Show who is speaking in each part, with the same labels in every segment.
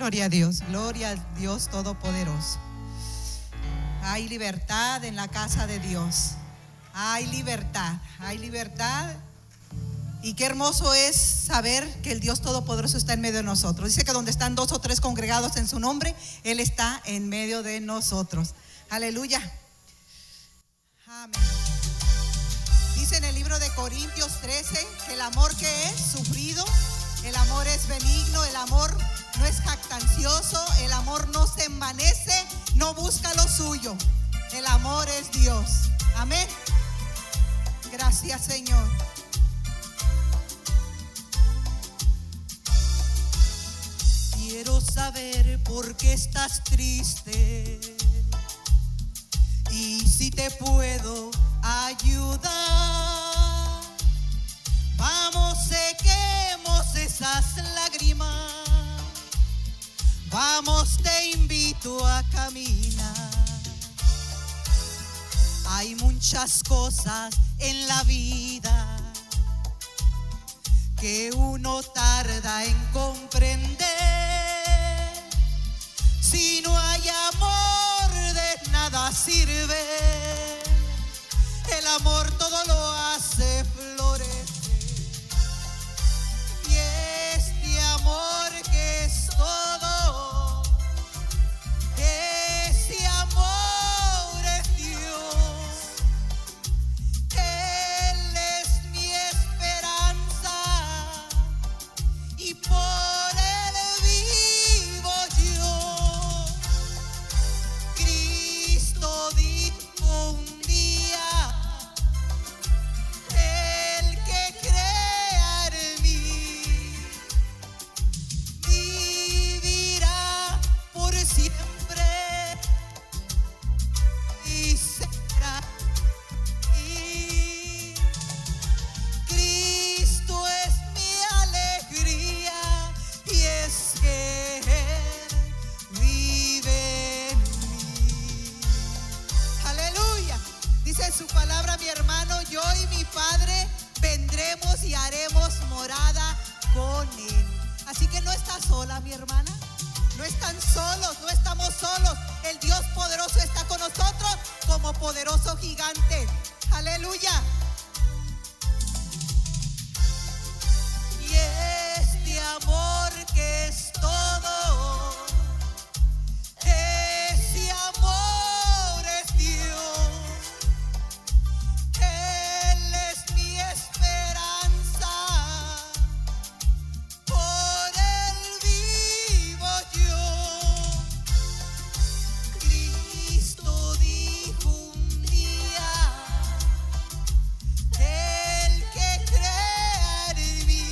Speaker 1: Gloria a Dios Todopoderoso. Hay libertad en la casa de Dios. Hay libertad. Y qué hermoso es saber que el Dios Todopoderoso está en medio de nosotros. Dice que donde están 2 o 3 congregados en su nombre, Él está en medio de nosotros. Aleluya. Amén. Dice en el libro de Corintios 13 que el amor que es sufrido, el amor es benigno, el amor no es jactancioso, el amor no se envanece, no busca lo suyo. El amor es Dios. Amén. Gracias, Señor. Quiero saber por qué estás triste y si te puedo ayudar. Vamos, sequemos esas lágrimas. Vamos, te invito a caminar. Hay muchas cosas en la vida que uno tarda en comprender. Si no hay amor, de nada sirve. El amor todo lo hace florecer. Y este amor que es todo, ese amor es Dios. Él es mi esperanza y por Él vivo yo. Cristo dijo un día: el que crea en mí vivirá por siempre y será. Y Cristo es mi alegría y es que Él vive en mí. Aleluya. Dice en su palabra mi hermano: yo y mi Padre vendremos y haremos morada con Él. Así que no estás sola, mi hermana. No están solos, no estamos solos. El Dios poderoso está con nosotros como poderoso gigante. Aleluya. Y este amor que es todo, ese amor es Dios. Él es mi esperanza, por Él vivo yo. Cristo dijo un día: el que crea en mí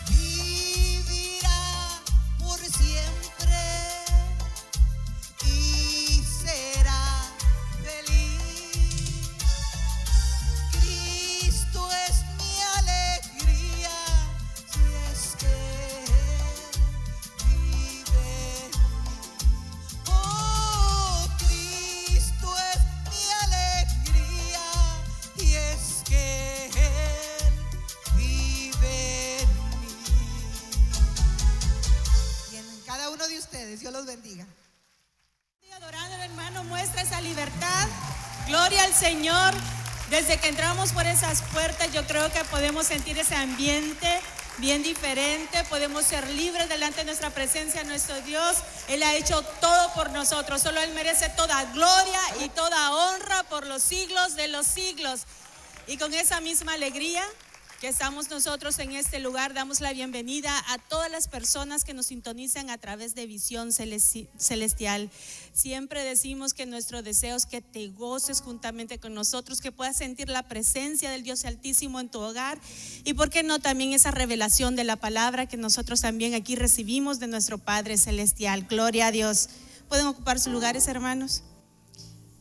Speaker 1: vivirá por siempre y será feliz. Cristo es mi alegría, si es que Él vive en mí. Oh, Cristo es mi alegría y es que Él vive en mí. Y en cada uno de ustedes, Dios los bendiga.
Speaker 2: Adorando al hermano, muestra esa libertad. Gloria al Señor. Desde que entramos por esas puertas, yo creo que podemos sentir ese ambiente bien diferente. Podemos ser libres delante de nuestra presencia, nuestro Dios. Él ha hecho todo por nosotros. Solo Él merece toda gloria y toda honra por los siglos de los siglos. Y con esa misma alegría que estamos nosotros en este lugar, damos la bienvenida a todas las personas que nos sintonizan a través de Visión Celestial. Siempre decimos que nuestro deseo es que te goces juntamente con nosotros, que puedas sentir la presencia del Dios Altísimo en tu hogar y por qué no también esa revelación de la palabra que nosotros también aquí recibimos de nuestro Padre Celestial. Gloria a Dios. ¿Pueden ocupar sus lugares, hermanos?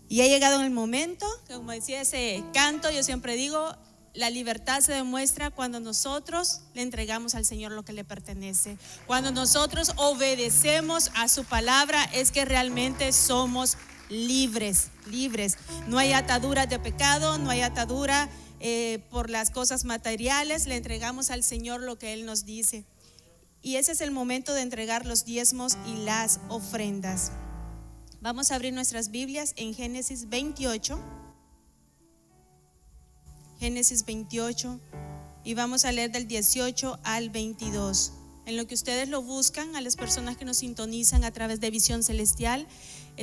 Speaker 2: Y ha llegado el momento, como decía ese canto, yo siempre digo, la libertad se demuestra cuando nosotros le entregamos al Señor lo que le pertenece. Cuando nosotros obedecemos a su palabra es que realmente somos libres. No hay atadura de pecado, no hay atadura por las cosas materiales. Le entregamos al Señor lo que Él nos dice. y ese es el momento de entregar los diezmos y las ofrendas. Vamos a abrir nuestras Biblias en Génesis 28. Génesis 28 y vamos a leer del 18 al 22. En lo que ustedes lo buscan, a las personas que nos sintonizan a través de Visión Celestial,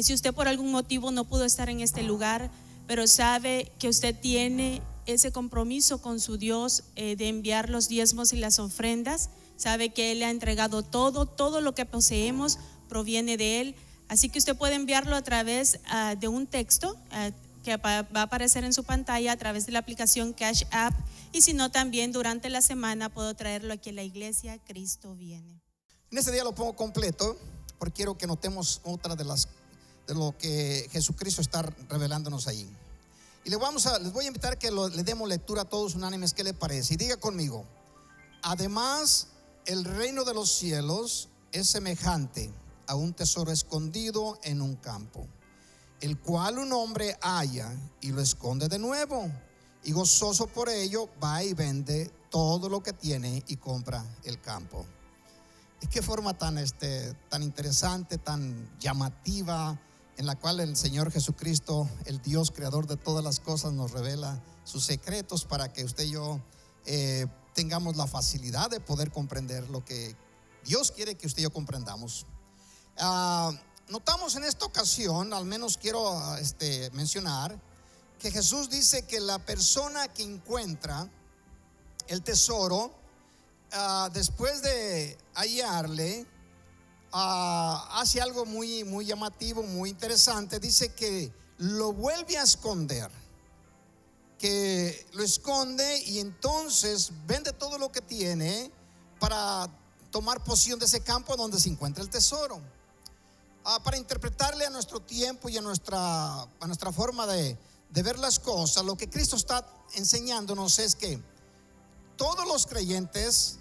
Speaker 2: si usted por algún motivo no pudo estar en este lugar, pero sabe que usted tiene ese compromiso con su Dios de enviar los diezmos y las ofrendas, sabe que Él le ha entregado todo lo que poseemos proviene de Él, así que usted puede enviarlo a través de un texto que va a aparecer en su pantalla a través de la aplicación Cash App, y si no, también durante la semana puedo traerlo aquí a la iglesia Cristo Viene.
Speaker 3: En este día lo pongo completo porque quiero que notemos otra de lo que Jesucristo está revelándonos ahí. Y les voy a invitar que le demos lectura a todos unánimes. ¿Qué le parece? Y diga conmigo: además, el reino de los cielos es semejante a un tesoro escondido en un campo, el cual un hombre halla y lo esconde de nuevo, y gozoso por ello va y vende todo lo que tiene y compra el campo. ¿Y qué forma tan interesante, tan llamativa, en la cual el Señor Jesucristo, el Dios creador de todas las cosas, nos revela sus secretos para que usted y yo tengamos la facilidad de poder comprender lo que Dios quiere que usted y yo comprendamos. Notamos en esta ocasión, al menos quiero mencionar, que Jesús dice que la persona que encuentra el tesoro, después de hallarle, hace algo muy, muy llamativo, muy interesante. Dice que lo vuelve a esconder, que lo esconde y entonces vende todo lo que tiene para tomar posesión de ese campo donde se encuentra el tesoro. Para interpretarle a nuestro tiempo y a nuestra forma de ver las cosas, lo que Cristo está enseñándonos es que todos los creyentes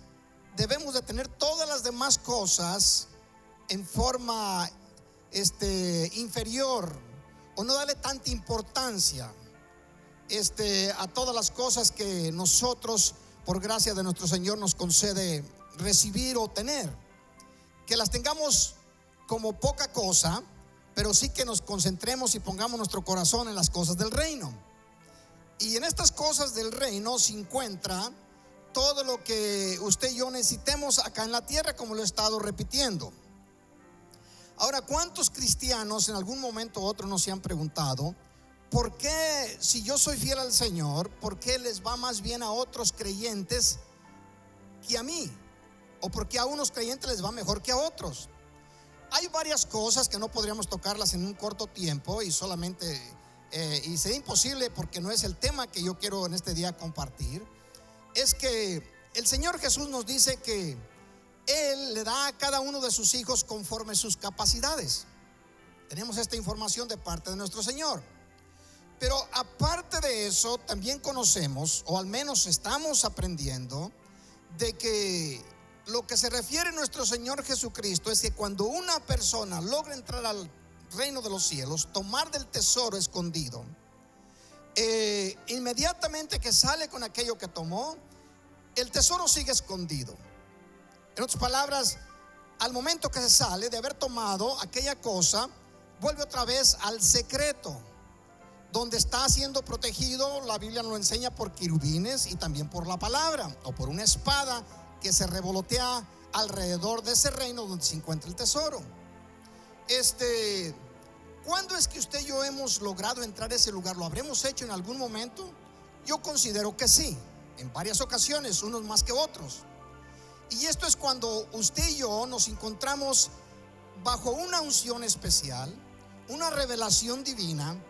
Speaker 3: debemos de tener todas las demás cosas en forma inferior, o no darle tanta importancia a todas las cosas que nosotros, por gracia de nuestro Señor, nos concede recibir o tener, que las tengamos como poca cosa, pero sí que nos concentremos y pongamos nuestro corazón en las cosas del reino. Y en estas cosas del reino se encuentra todo lo que usted y yo necesitemos acá en la tierra, como lo he estado repitiendo. Ahora, ¿cuántos cristianos en algún momento u otro nos se han preguntado: ¿por qué, si yo soy fiel al Señor, por qué les va más bien a otros creyentes que a mí? ¿O por qué a unos creyentes les va mejor que a otros? Hay varias cosas que no podríamos tocarlas en un corto tiempo y solamente y sería imposible porque no es el tema que yo quiero en este día compartir. Es que el Señor Jesús nos dice que Él le da a cada uno de sus hijos conforme sus capacidades. Tenemos esta información de parte de nuestro Señor. Pero aparte de eso, también conocemos, o al menos estamos aprendiendo, de que lo que se refiere a nuestro Señor Jesucristo es que cuando una persona logra entrar al reino de los cielos, tomar del tesoro escondido, inmediatamente que sale con aquello que tomó, el tesoro sigue escondido. En otras palabras, al momento que se sale de haber tomado aquella cosa, vuelve otra vez al secreto, donde está siendo protegido. La Biblia nos lo enseña por querubines y también por la palabra, o por una espada que se revolotea alrededor de ese reino donde se encuentra el tesoro. ¿Cuándo es que usted y yo hemos logrado entrar a ese lugar? ¿Lo habremos hecho en algún momento? Yo considero que sí, en varias ocasiones, unos más que otros. Y esto es cuando usted y yo nos encontramos bajo una unción especial, una revelación divina,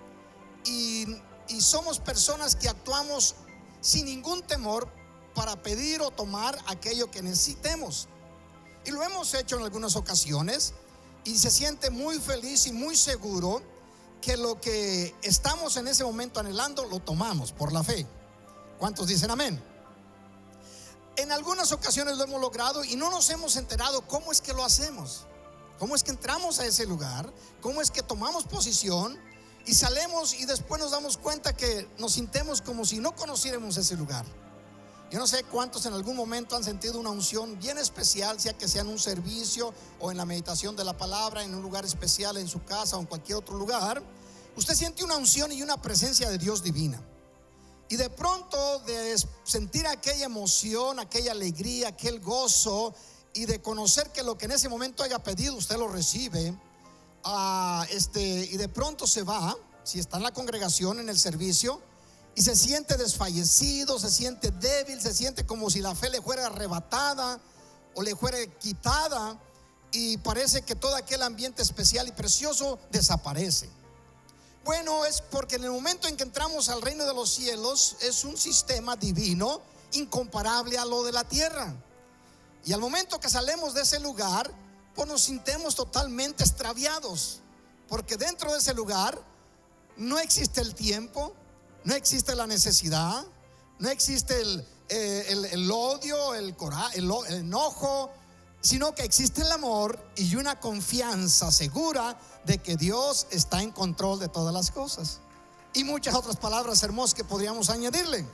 Speaker 3: y somos personas que actuamos sin ningún temor para pedir o tomar aquello que necesitemos. Y lo hemos hecho en algunas ocasiones, y se siente muy feliz y muy seguro que lo que estamos en ese momento anhelando lo tomamos por la fe. ¿Cuántos dicen amén? En algunas ocasiones lo hemos logrado y no nos hemos enterado cómo es que lo hacemos, cómo es que entramos a ese lugar, cómo es que tomamos posición y salimos, y después nos damos cuenta que nos sintemos como si no conociéramos ese lugar. Yo no sé cuántos en algún momento han sentido una unción bien especial, sea que sea en un servicio o en la meditación de la palabra, en un lugar especial, en su casa o en cualquier otro lugar. Usted siente una unción y una presencia de Dios divina. Y de pronto, de sentir aquella emoción, aquella alegría, aquel gozo, y de conocer que lo que en ese momento haya pedido usted lo recibe, y de pronto se va, si está en la congregación, en el servicio, y se siente desfallecido, se siente débil, se siente como si la fe le fuera arrebatada o le fuera quitada, y parece que todo aquel ambiente especial y precioso desaparece. Bueno, es porque en el momento en que entramos al reino de los cielos es un sistema divino incomparable a lo de la tierra. Y al momento que salemos de ese lugar, pues nos sentimos totalmente extraviados, porque dentro de ese lugar no existe el tiempo, no existe la necesidad, no existe el odio, el enojo, sino que existe el amor y una confianza segura de que Dios está en control de todas las cosas. Y muchas otras palabras hermosas que podríamos añadirle.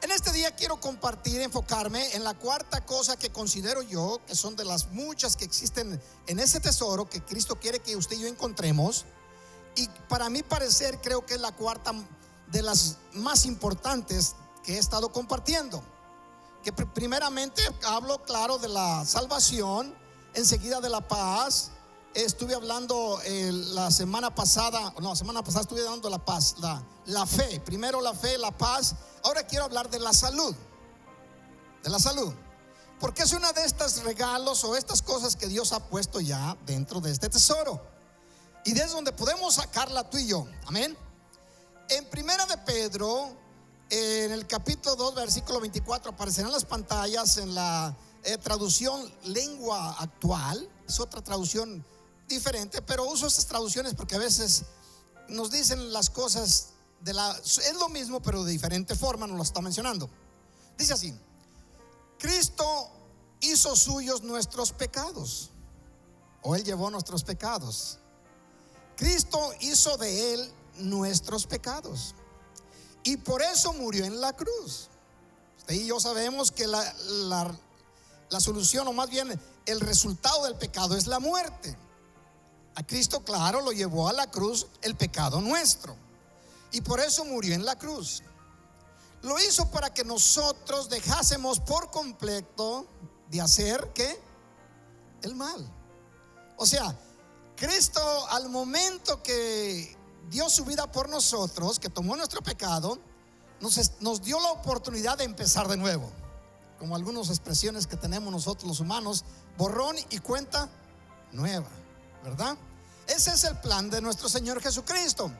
Speaker 3: En este día quiero compartir, enfocarme en la cuarta cosa que considero yo que son de las muchas que existen en ese tesoro que Cristo quiere que usted y yo encontremos. Y para mi parecer creo que es la cuarta de las más importantes que he estado compartiendo. Que primeramente hablo, claro, de la salvación, enseguida de la paz. Estuve hablando la semana pasada estuve dando la paz, la fe. Primero la fe, la paz. Ahora quiero hablar de la salud. De la salud. Porque es una de estos regalos o estas cosas que Dios ha puesto ya dentro de este tesoro. Y desde donde podemos sacarla tú y yo. Amén. En primera de Pedro, en el capítulo 2, versículo 24, aparecerán las pantallas en la traducción lengua actual. Es otra traducción diferente, pero uso estas traducciones porque a veces nos dicen las cosas es lo mismo pero de diferente forma, nos lo está mencionando. Dice así: Cristo hizo suyos nuestros pecados, o Él llevó nuestros pecados. Cristo hizo de Él nuestros pecados y por eso murió en la cruz. Usted y yo sabemos que la solución, o más bien el resultado del pecado, es la muerte. A Cristo, claro, lo llevó a la cruz el pecado nuestro, y por eso murió en la cruz. Lo hizo para que nosotros dejásemos por completo de hacer ¿qué? El mal. O sea, Cristo, al momento que dio su vida por nosotros, que tomó nuestro pecado, nos dio la oportunidad de empezar de nuevo. Como algunas expresiones que tenemos nosotros los humanos: borrón y cuenta nueva, ¿verdad? Ese es el plan de nuestro Señor Jesucristo,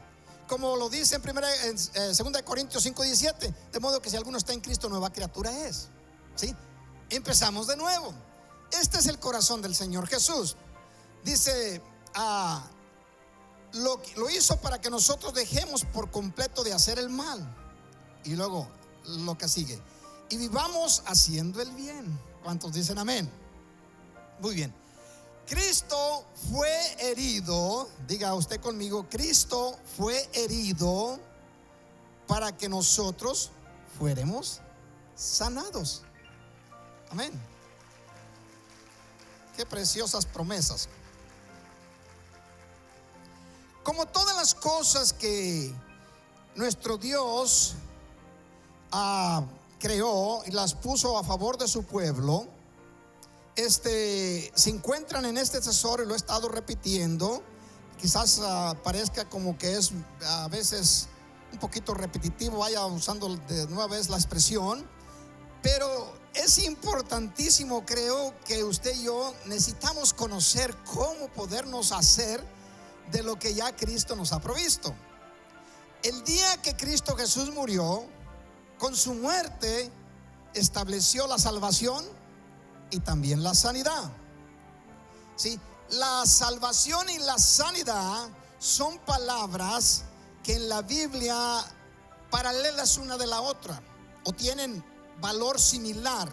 Speaker 3: como lo dice en 2 Corintios 5:17, de modo que si alguno está en Cristo, nueva criatura es. ¿Sí? Empezamos de nuevo. Este es el corazón del Señor Jesús. Dice, lo hizo para que nosotros dejemos por completo de hacer el mal. Y luego lo que sigue: y vivamos haciendo el bien. ¿Cuántos dicen amén? Muy bien. Cristo fue herido, diga usted conmigo, Cristo fue herido para que nosotros fuéramos sanados. Amén. Qué preciosas promesas. Como todas las cosas que nuestro Dios creó y las puso a favor de su pueblo, se encuentran en este tesoro, y lo he estado repitiendo. Quizás parezca como que es a veces un poquito repetitivo, vaya usando de nueva vez la expresión, pero es importantísimo. Creo que usted y yo necesitamos conocer cómo podernos hacer de lo que ya Cristo nos ha provisto. El día que Cristo Jesús murió, con su muerte estableció la salvación y también la sanidad. ¿Sí? La salvación y la sanidad son palabras que en la Biblia paralelas una de la otra, o tienen valor similar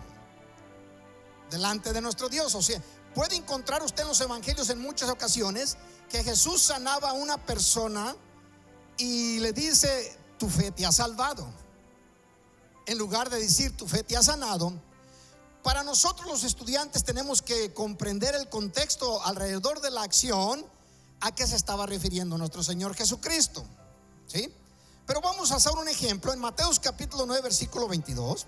Speaker 3: delante de nuestro Dios. O sea, puede encontrar usted en los evangelios en muchas ocasiones que Jesús sanaba a una persona y le dice: tu fe te ha salvado. en lugar de decir tu fe te ha sanado, para nosotros los estudiantes tenemos que comprender el contexto alrededor de la acción a qué se estaba refiriendo nuestro Señor Jesucristo, ¿sí? Pero vamos a hacer un ejemplo. En Mateos capítulo 9 versículo 22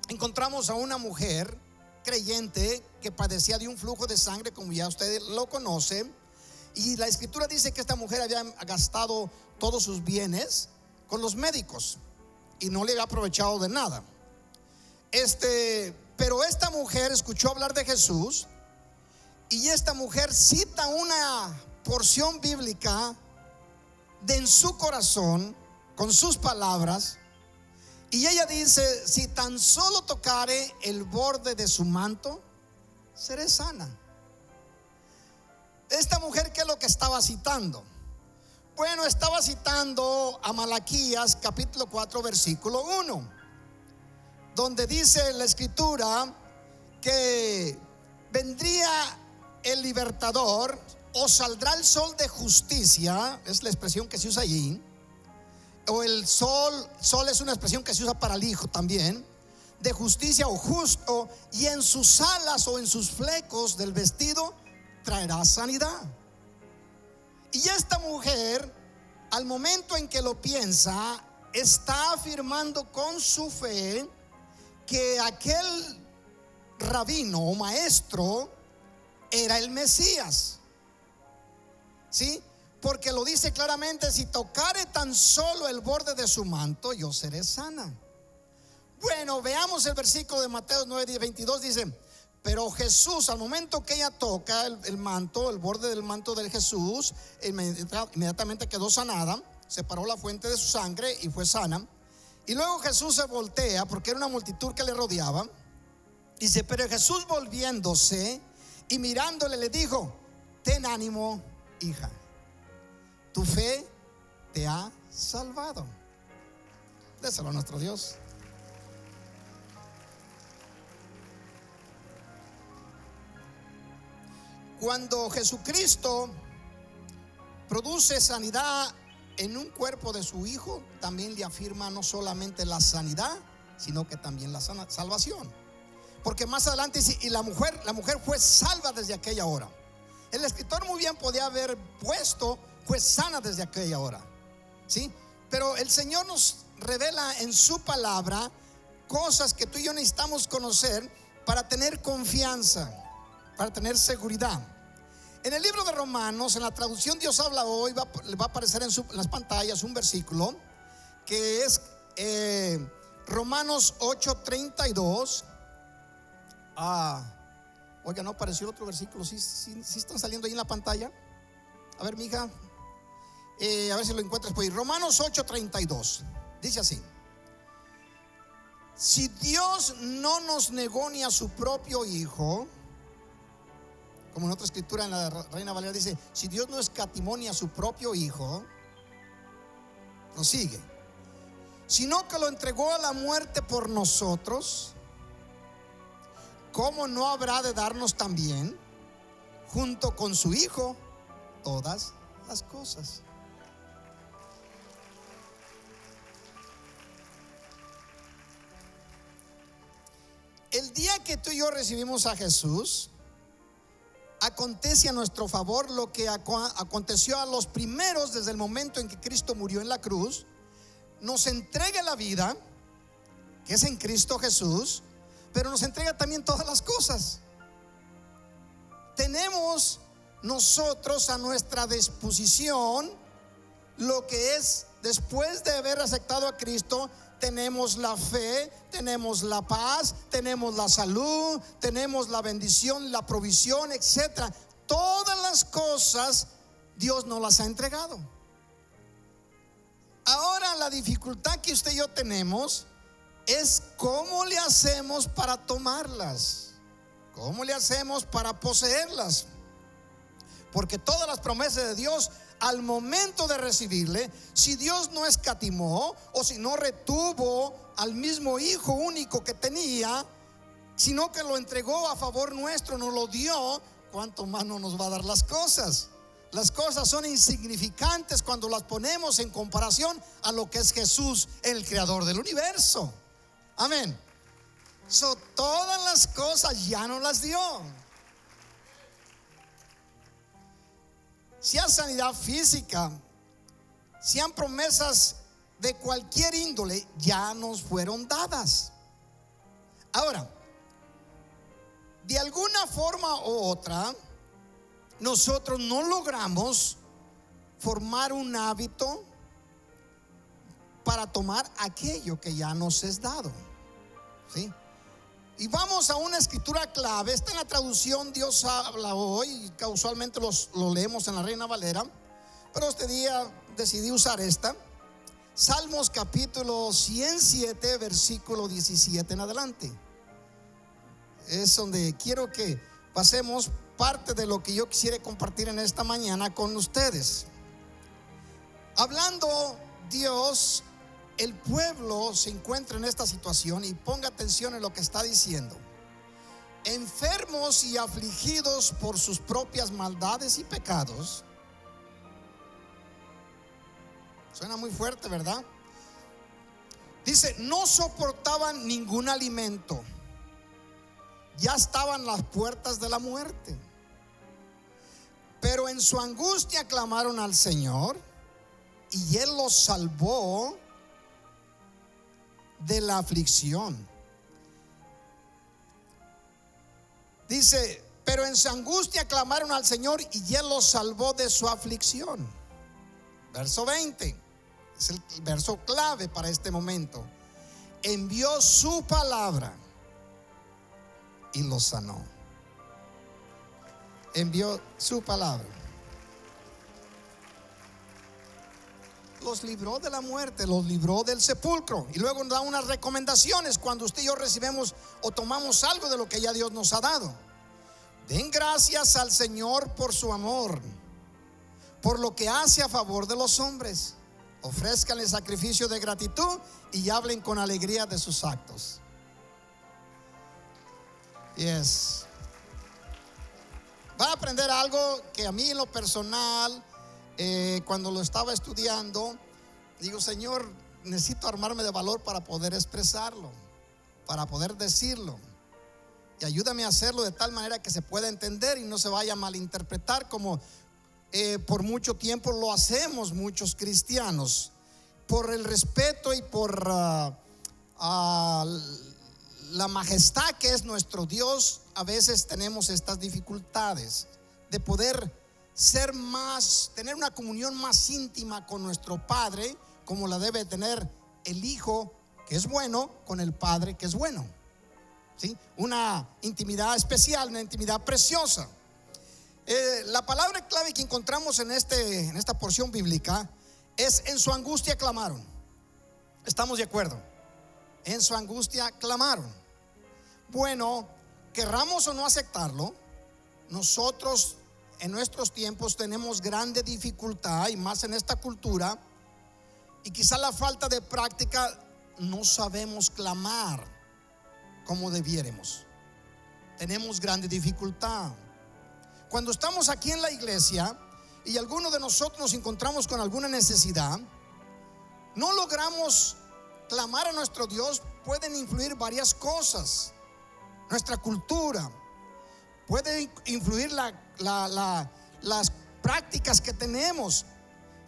Speaker 3: encontramos a una mujer creyente que padecía de un flujo de sangre, como ya usted lo conoce, y la escritura dice que esta mujer había gastado todos sus bienes con los médicos y no le había aprovechado de nada. Pero esta mujer escuchó hablar de Jesús, y esta mujer cita una porción bíblica de en su corazón con sus palabras, y ella dice: si tan solo tocare el borde de su manto, seré sana. Esta mujer, ¿qué es lo que estaba citando? Bueno, estaba citando a Malaquías capítulo 4 versículo 1, donde dice la escritura que vendría el libertador, o saldrá el sol de justicia, es la expresión que se usa allí, o el sol es una expresión que se usa para el hijo también, de justicia o justo, y en sus alas o en sus flecos del vestido traerá sanidad. Y esta mujer, al momento en que lo piensa, está afirmando con su fe que aquel rabino o maestro era el Mesías, ¿sí? Porque lo dice claramente: si tocare tan solo el borde de su manto, yo seré sana. Bueno, veamos el versículo de Mateo 9:22. Dice: pero Jesús, al momento que ella toca el manto, el borde del manto de Jesús, inmediatamente quedó sanada, separó la fuente de su sangre y fue sana. Y luego Jesús se voltea, porque era una multitud que le rodeaba. Dice: pero Jesús, volviéndose y mirándole, le dijo: ten ánimo, hija, tu fe te ha salvado. Déselo a nuestro Dios. Cuando Jesucristo produce sanidad en un cuerpo de su hijo, también le afirma no solamente la sanidad, sino que también la salvación. Porque más adelante dice: y la mujer fue salva desde aquella hora. El escritor muy bien podía haber puesto: fue sana desde aquella hora, ¿sí? Pero el Señor nos revela en su palabra cosas que tú y yo necesitamos conocer para tener confianza, para tener seguridad. En el libro de Romanos, en la traducción Dios habla hoy, le va a aparecer en las pantallas un versículo que es Romanos 8:32. Oiga, no apareció el otro versículo. ¿Sí están saliendo ahí en la pantalla? A ver, mija, a ver si lo encuentras por ahí. Romanos 8:32 dice así: si Dios no nos negó ni a su propio hijo, como en otra escritura, en la Reina Valera, dice: si Dios no escatimó ni a su propio hijo, prosigue, sino que lo entregó a la muerte por nosotros, ¿cómo no habrá de darnos también, junto con su hijo, todas las cosas? El día que tú y yo recibimos a Jesús, acontece a nuestro favor lo que aconteció a los primeros desde el momento en que Cristo murió en la cruz. Nos entrega la vida, que es en Cristo Jesús, pero nos entrega también todas las cosas. Tenemos nosotros a nuestra disposición lo que es, después de haber aceptado a Cristo, tenemos la fe, tenemos la paz, tenemos la salud, tenemos la bendición, la provisión, etcétera. Todas las cosas Dios nos las ha entregado. Ahora la dificultad que usted y yo tenemos es cómo le hacemos para tomarlas, cómo le hacemos para poseerlas. Porque todas las promesas de Dios, al momento de recibirle, si Dios no escatimó o si no retuvo al mismo hijo único que tenía, sino que lo entregó a favor nuestro, nos lo dio, ¿cuánto más no nos va a dar las cosas? Las cosas son insignificantes cuando las ponemos en comparación a lo que es Jesús, el creador del universo. Amén. Todas las cosas ya nos las dio. Sea sanidad física, sean promesas de cualquier índole, ya nos fueron dadas. Ahora, de alguna forma u otra, nosotros no logramos formar un hábito para tomar aquello que ya nos es dado, ¿sí? Y vamos a una escritura clave. Está en la traducción Dios habla hoy. Casualmente lo leemos en la Reina Valera, pero este día decidí usar esta. Salmos capítulo 107, versículo 17 en adelante. Es donde quiero que pasemos parte de lo que yo quisiera compartir en esta mañana con ustedes. Hablando Dios, el pueblo se encuentra en esta situación, y ponga atención en lo que está diciendo: enfermos y afligidos por sus propias maldades y pecados. Suena muy fuerte, ¿verdad? Dice, no soportaban ningún alimento, ya estaban las puertas de la muerte, pero en su angustia clamaron al Señor, y Él los salvó de la aflicción. Dice, pero en su angustia clamaron al Señor, y Él los salvó de su aflicción. Verso 20 es el verso clave para este momento. Envió su palabra y los sanó. Envió su palabra, los libró de la muerte, los libró del sepulcro. Y luego da unas recomendaciones cuando usted y yo recibimos o tomamos algo de lo que ya Dios nos ha dado. Den gracias al Señor por su amor, por lo que hace a favor de los hombres. Ofrézcanle sacrificio de gratitud y hablen con alegría de sus actos. Yes. Va a aprender algo que a mí en lo personal, cuando lo estaba estudiando, digo, Señor, necesito armarme de valor para poder expresarlo, para poder decirlo, y ayúdame a hacerlo de tal manera que se pueda entender y no se vaya a malinterpretar como por mucho tiempo lo hacemos muchos cristianos. Por el respeto y por la majestad que es nuestro Dios, a veces tenemos estas dificultades de poder ser más, tener una comunión más íntima con nuestro Padre, como la debe tener el Hijo que es bueno con el Padre que es bueno, ¿sí? Una intimidad especial, una intimidad preciosa. La palabra clave que encontramos en esta porción bíblica es: en su angustia clamaron. ¿Estamos de acuerdo? En su angustia clamaron. Bueno, querramos o no aceptarlo, nosotros en nuestros tiempos tenemos grande dificultad, y más en esta cultura, y quizá la falta de práctica, no sabemos clamar como debiéramos. Tenemos grande dificultad. Cuando estamos aquí en la iglesia y alguno de nosotros nos encontramos con alguna necesidad, no logramos clamar a nuestro Dios. Pueden influir varias cosas. Nuestra cultura puede influir las prácticas que tenemos.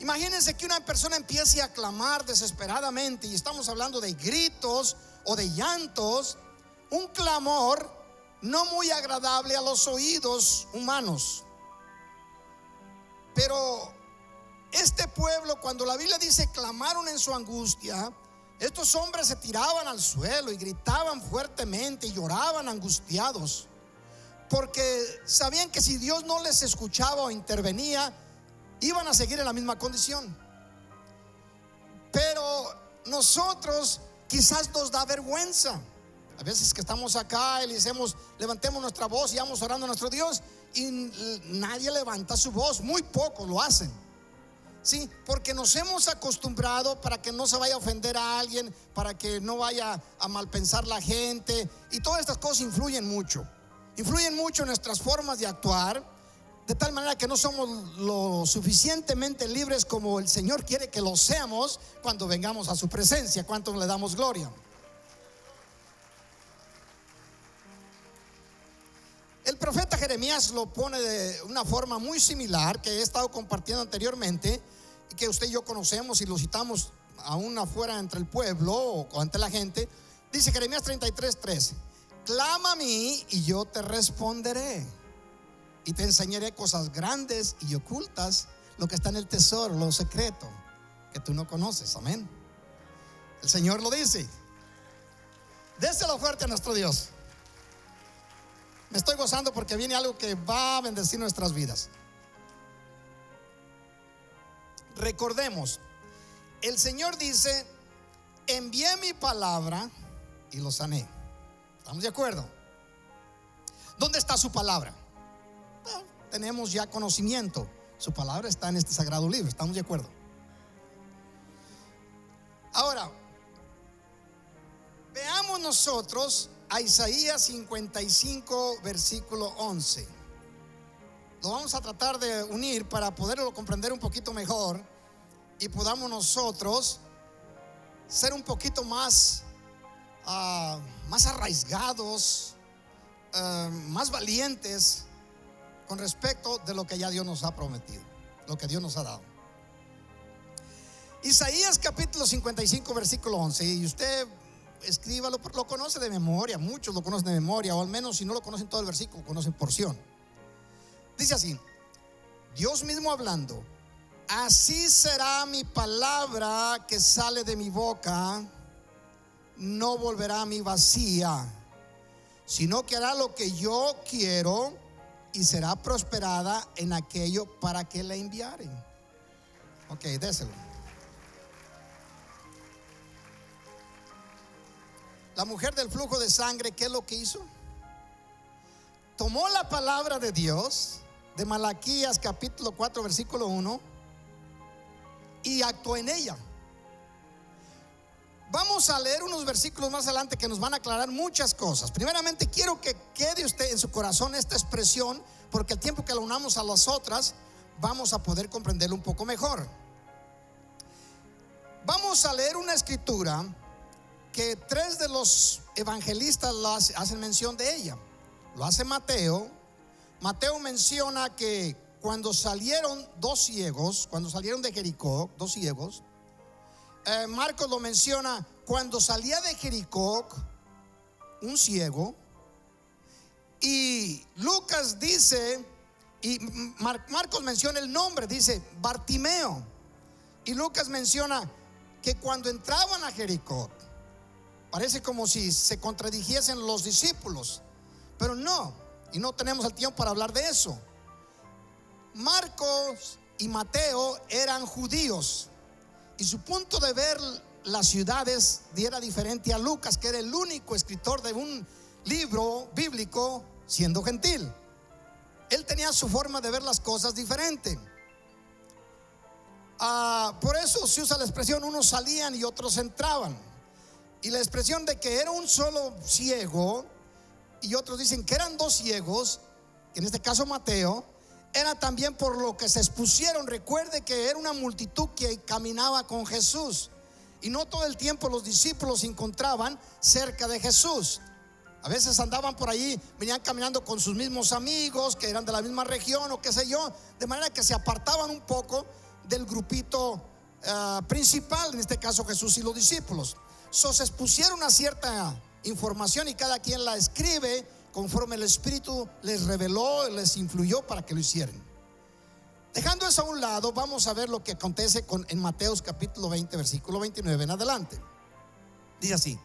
Speaker 3: Imagínense que una persona empiece a clamar desesperadamente, y estamos hablando de gritos o de llantos, un clamor no muy agradable a los oídos humanos. Pero este pueblo, cuando la Biblia dice clamaron en su angustia, estos hombres se tiraban al suelo y gritaban fuertemente y lloraban angustiados, porque sabían que si Dios no les escuchaba o intervenía, iban a seguir en la misma condición. Pero nosotros quizás nos da vergüenza. A veces que estamos acá y le decimos, levantemos nuestra voz y vamos orando a nuestro Dios, y nadie levanta su voz, muy pocos lo hacen, ¿sí? Porque nos hemos acostumbrado, para que no se vaya a ofender a alguien, para que no vaya a malpensar la gente, y todas estas cosas influyen mucho en nuestras formas de actuar, de tal manera que no somos lo suficientemente libres como el Señor quiere que lo seamos cuando vengamos a su presencia. ¿Cuánto le damos gloria? profeta Jeremías lo pone de una forma muy similar que he estado compartiendo anteriormente y que usted y yo conocemos y lo citamos aún afuera entre el pueblo o ante la gente. Dice Jeremías 33:13: clama a mí y yo te responderé y te enseñaré cosas grandes y ocultas, lo que está en el tesoro, lo secreto que tú no conoces. Amén. El Señor lo dice. Déselo fuerte a nuestro Dios. Me estoy gozando porque viene algo que va a bendecir nuestras vidas. Recordemos, el Señor dice: envié mi palabra y lo sané. ¿Estamos de acuerdo? ¿Dónde está su palabra? Bueno, tenemos ya conocimiento. Su palabra está en este sagrado libro. ¿Estamos de acuerdo? Ahora, veamos nosotros a Isaías 55, versículo 11. Lo vamos a tratar de unir para poderlo comprender un poquito mejor y podamos nosotros ser un poquito más arraigados, más valientes con respecto de lo que ya Dios nos ha prometido, lo que Dios nos ha dado. Isaías capítulo 55, versículo 11. Y usted escríbalo, lo conoce de memoria. Muchos lo conocen de memoria, o al menos si no lo conocen todo el versículo, conocen porción. Dice así: Dios mismo hablando: así será mi palabra que sale de mi boca, no volverá a mí vacía, sino que hará lo que yo quiero y será prosperada en aquello para que la enviaren. Ok, déselo. La mujer del flujo de sangre, ¿qué es lo que hizo? Tomó la palabra de Dios de Malaquías capítulo 4 versículo 1 y actuó en ella. Vamos a leer unos versículos más adelante que nos van a aclarar muchas cosas. Primeramente, quiero que quede usted en su corazón esta expresión, porque el tiempo que la unamos a las otras vamos a poder comprenderlo un poco mejor. Vamos a leer una escritura que 3 de los evangelistas hacen mención de ella. Lo hace Mateo. Mateo menciona que cuando salieron dos ciegos, cuando salieron de Jericó, dos ciegos. Marcos lo menciona cuando salía de Jericó un ciego. Y Lucas dice, y Marcos menciona el nombre, dice Bartimeo. Y Lucas menciona que cuando entraban a Jericó, parece como si se contradijesen los discípulos, pero no, y no tenemos el tiempo para hablar de eso. Marcos y Mateo eran judíos y su punto de ver las ciudades era diferente a Lucas, que era el único escritor de un libro bíblico siendo gentil. Él tenía su forma de ver las cosas diferente. Por eso se usa la expresión: unos salían y otros entraban. Y la expresión de que era un solo ciego y otros dicen que eran dos ciegos, en este caso Mateo, era también por lo que se expusieron. Recuerde que era una multitud que caminaba con Jesús y no todo el tiempo los discípulos se encontraban cerca de Jesús. A veces andaban por ahí, venían caminando con sus mismos amigos que eran de la misma región o qué sé yo, de manera que se apartaban un poco del grupito principal, en este caso Jesús y los discípulos. Se expusieron a cierta información y cada quien la escribe conforme el Espíritu les reveló, les influyó para que lo hicieran. Dejando eso a un lado, vamos a ver lo que acontece en Mateo capítulo 20 versículo 29 en adelante. Dice así: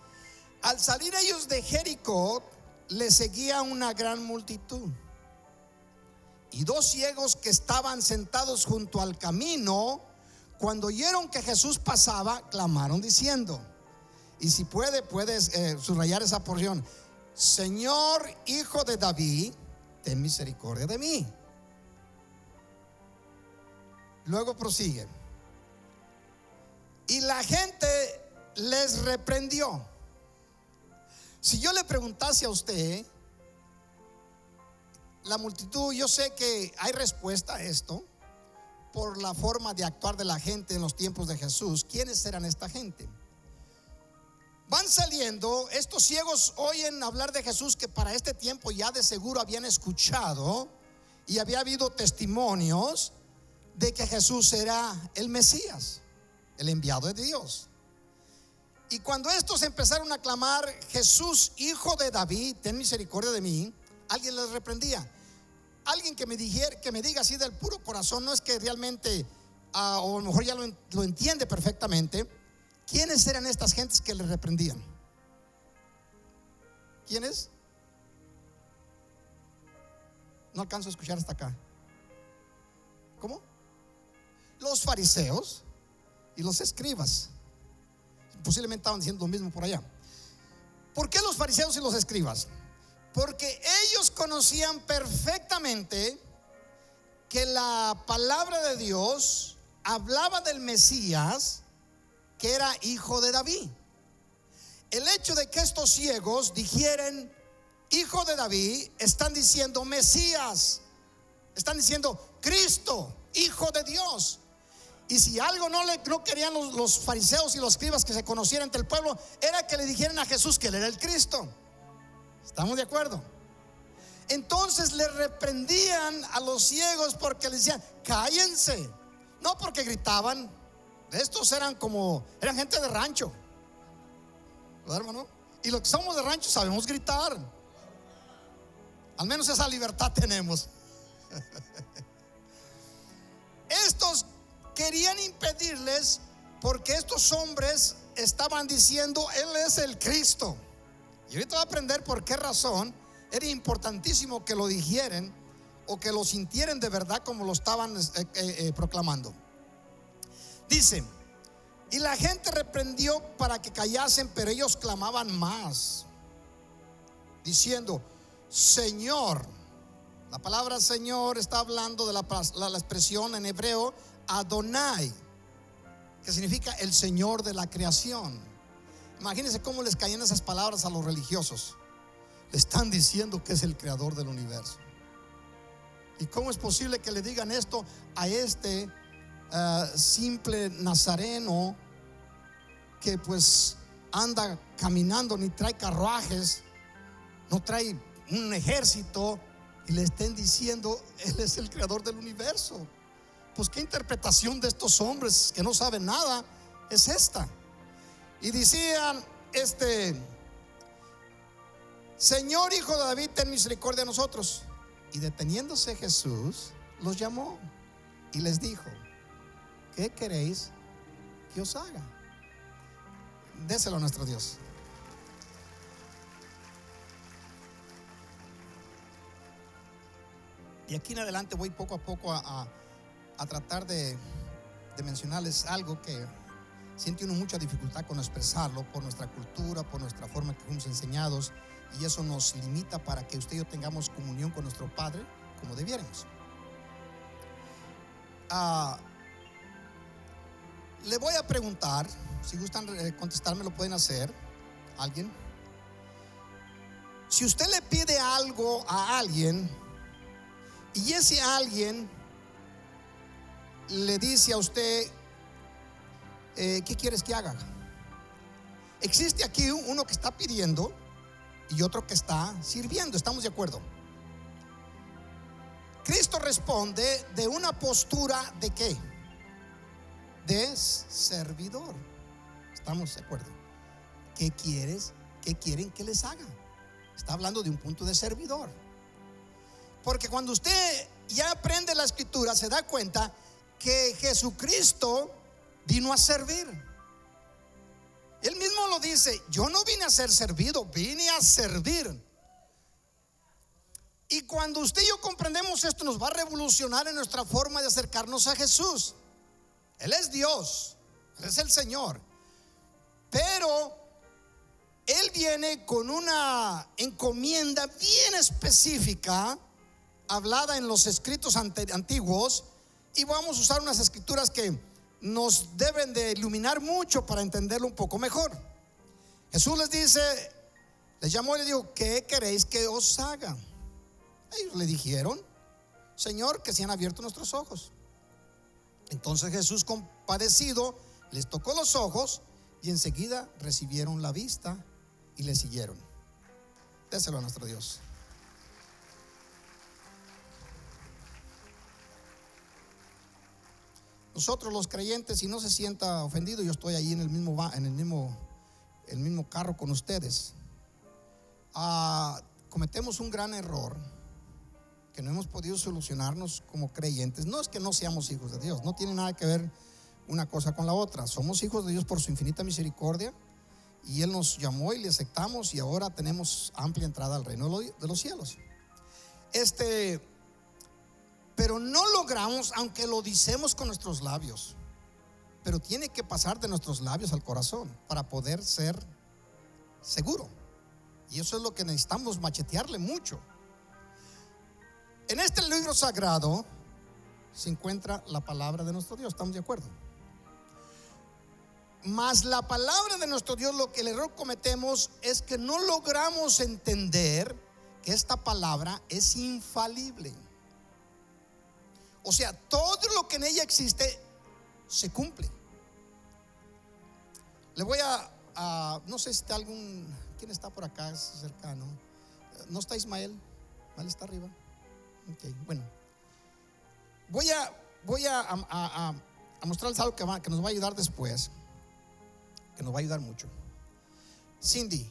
Speaker 3: al salir ellos de Jericó, les seguía una gran multitud, y dos ciegos que estaban sentados junto al camino, cuando oyeron que Jesús pasaba, clamaron diciendo, y si puedes subrayar esa porción: Señor, Hijo de David, ten misericordia de mí. Luego prosigue: y la gente les reprendió. Si yo le preguntase a usted, la multitud, yo sé que hay respuesta a esto por la forma de actuar de la gente en los tiempos de Jesús. ¿Quiénes eran esta gente? van saliendo, estos ciegos oyen hablar de Jesús, que para este tiempo ya de seguro habían escuchado y había habido testimonios de que Jesús era el Mesías, el enviado de Dios. Y cuando estos empezaron a clamar: Jesús, hijo de David, ten misericordia de mí, alguien les reprendía. Alguien que me diga así del puro corazón, no es que realmente o a lo mejor ya lo entiende perfectamente. ¿Quiénes eran estas gentes que le reprendían? ¿Quiénes? No alcanzo a escuchar hasta acá. ¿Cómo? Los fariseos y los escribas. Posiblemente estaban diciendo lo mismo por allá. ¿Por qué los fariseos y los escribas? Porque ellos conocían perfectamente que la palabra de Dios hablaba del Mesías, que era hijo de David. El hecho de que estos ciegos dijeran hijo de David, están diciendo Mesías, están diciendo Cristo, hijo de Dios. Y si algo no querían los fariseos y los escribas que se conocieran entre el pueblo, era que le dijeran a Jesús que él era el Cristo. ¿Estamos de acuerdo? Entonces le reprendían a los ciegos porque les decían cállense. No porque gritaban. Estos eran gente de rancho, ¿verdad, hermano? Y los que somos de rancho sabemos gritar. Al menos esa libertad tenemos. Estos querían impedirles porque estos hombres estaban diciendo Él es el Cristo. Y ahorita va a aprender por qué razón era importantísimo que lo dijeran o que lo sintieran de verdad como lo estaban proclamando. Dice: y la gente reprendió para que callasen, pero ellos clamaban más, diciendo Señor. La palabra Señor está hablando de la expresión en hebreo Adonai, que significa el Señor de la creación. Imagínense cómo les caían esas palabras a los religiosos. Le están diciendo que es el creador del universo. ¿Y cómo es posible que le digan esto a este simple nazareno que pues anda caminando, ni trae carruajes, no trae un ejército, y le estén diciendo Él es el creador del universo? Pues qué interpretación de estos hombres que no saben nada es esta. Y decían Señor, hijo de David, ten misericordia de nosotros. Y deteniéndose Jesús los llamó y les dijo: ¿qué queréis que os haga? Déselo a nuestro Dios. Y aquí en adelante voy poco a poco a tratar de mencionarles algo que siente uno mucha dificultad con expresarlo por nuestra cultura, por nuestra forma que fuimos enseñados, y eso nos limita para que usted y yo tengamos comunión con nuestro Padre como debiéramos. Le voy a preguntar, si gustan contestarme lo pueden hacer. ¿Alguien? Si usted le pide algo a alguien y ese alguien le dice a usted ¿qué quieres que haga? Existe aquí uno que está pidiendo y otro que está sirviendo. ¿Estamos de acuerdo? Cristo responde de una postura ¿de qué? De servidor. ¿Estamos de acuerdo? ¿Qué quieres? ¿Qué quieren que les haga? Está hablando de un punto de servidor. Porque cuando usted ya aprende la escritura, se da cuenta que Jesucristo vino a servir. Él mismo lo dice: yo no vine a ser servido, vine a servir. Y cuando usted y yo comprendemos esto, nos va a revolucionar en nuestra forma de acercarnos a Jesús. Él es Dios, Él es el Señor, pero Él viene con una encomienda bien específica, hablada en los escritos antiguos. Y vamos a usar unas escrituras que nos deben de iluminar mucho para entenderlo un poco mejor. Jesús les dice, les llamó y les dijo: ¿qué queréis que os haga? Ellos le dijeron: Señor, que sean abiertos nuestros ojos. Entonces Jesús, compadecido, les tocó los ojos y enseguida recibieron la vista y le siguieron. Déselo a nuestro Dios. Nosotros los creyentes, si no se sienta ofendido, yo estoy ahí en el mismo carro con ustedes. Cometemos un gran error que no hemos podido solucionarnos como creyentes. No es que no seamos hijos de Dios, no tiene nada que ver una cosa con la otra. Somos hijos de Dios por su infinita misericordia, y Él nos llamó y le aceptamos, y ahora tenemos amplia entrada al reino de los cielos. Pero no logramos, aunque lo decimos con nuestros labios, pero tiene que pasar de nuestros labios al corazón para poder ser seguro. Y eso es lo que necesitamos machetearle mucho. En este libro sagrado se encuentra la palabra de nuestro Dios, ¿estamos de acuerdo? Mas la palabra de nuestro Dios, lo que el error cometemos es que no logramos entender que esta palabra es infalible. O sea, todo lo que en ella existe se cumple. Le voy a no sé si está ¿quién está por acá cercano? ¿No está Ismael? ¿Ismael está arriba? Ok, bueno. Voy a mostrarles algo que nos va a ayudar después, que nos va a ayudar mucho. Cindy,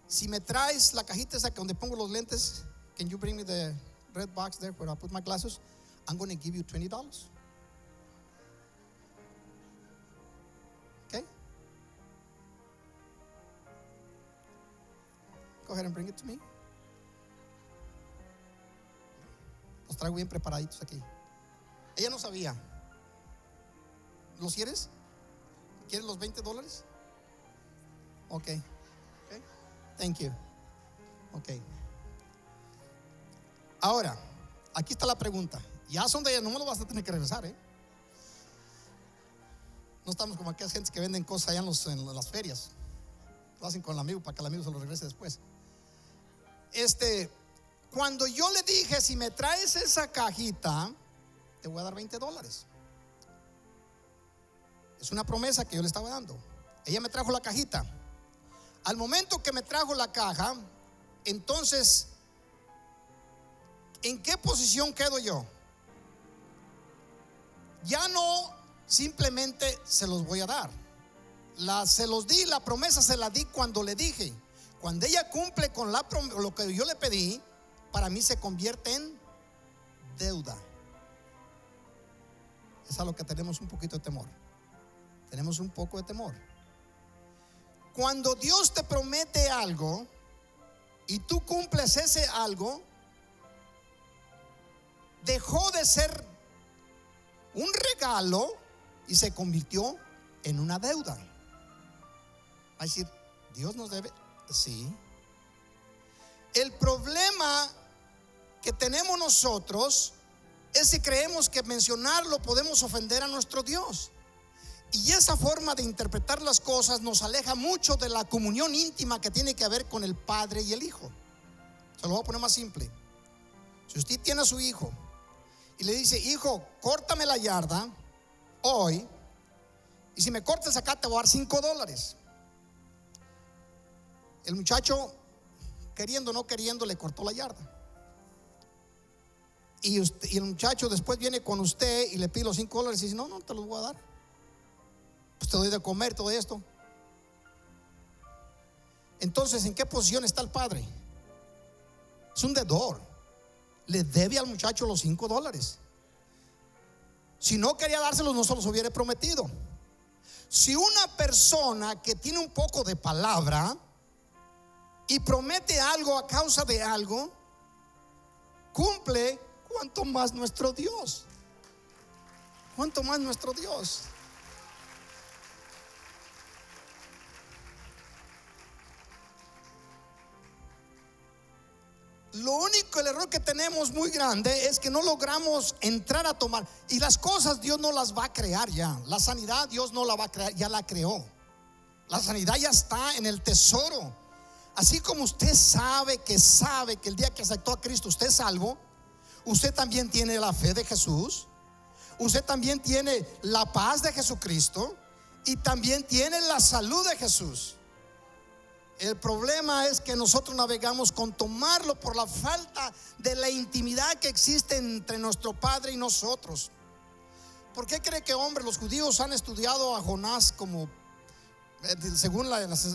Speaker 3: si me traes la cajita esa donde pongo los lentes, can you bring me the red box there where I put my glasses? I'm going to give you $20. Okay? Go ahead and bring it to me. Los traigo bien preparaditos aquí. Ella no sabía. ¿Los quieres? ¿Quieres los $20? Okay. Thank you. Okay. Ahora, aquí está la pregunta. Ya son de ella, no me lo vas a tener que regresar, No estamos como aquellas gentes que venden cosas allá en las ferias. Lo hacen con el amigo para que el amigo se lo regrese después. Cuando yo le dije, si me traes esa cajita, te voy a dar $20. Es una promesa que yo le estaba dando. Ella me trajo la cajita. Al momento que me trajo la caja, entonces, ¿en qué posición quedo yo? Ya no simplemente se los voy a dar. Se los di, la promesa se la di cuando le dije. Cuando ella cumple con lo que yo le pedí, para mí se convierte en deuda. Es a lo que tenemos un poquito de temor. Tenemos un poco de temor. Cuando Dios te promete algo y tú cumples ese algo, dejó de ser un regalo y se convirtió en una deuda. Va a decir, Dios nos debe. Sí. El problema que tenemos nosotros es que creemos que mencionarlo podemos ofender a nuestro Dios. Y esa forma de interpretar las cosas nos aleja mucho de la comunión íntima que tiene que ver con el Padre y el Hijo. Se lo voy a poner más simple. Si usted tiene a su hijo y le dice, hijo, córtame la yarda hoy, y si me cortas acá te voy a dar $5. El muchacho, queriendo o no queriendo, le cortó la yarda. Y el muchacho después viene con usted y le pide los $5 y dice, no, no te los voy a dar. Pues te doy de comer, todo esto. Entonces, ¿en qué posición está el padre? Es un deudor. Le debe al muchacho los $5. Si no quería dárselos, no se los hubiera prometido. Si una persona que tiene un poco de palabra y promete algo a causa de algo, cumple, ¿cuánto más nuestro Dios? ¿Cuánto más nuestro Dios? Lo único, el error que tenemos muy grande es que no logramos entrar a tomar. Y las cosas Dios no las va a crear ya. La sanidad Dios no la va a crear, ya la creó. La sanidad ya está en el tesoro. Así como usted sabe que el día que aceptó a Cristo usted es salvo, usted también tiene la fe de Jesús, usted también tiene la paz de Jesucristo, y también tiene la salud de Jesús. El problema es que nosotros navegamos con tomarlo por la falta de la intimidad que existe entre nuestro Padre y nosotros. ¿Por qué cree que, hombre, los judíos han estudiado a Jonás como, según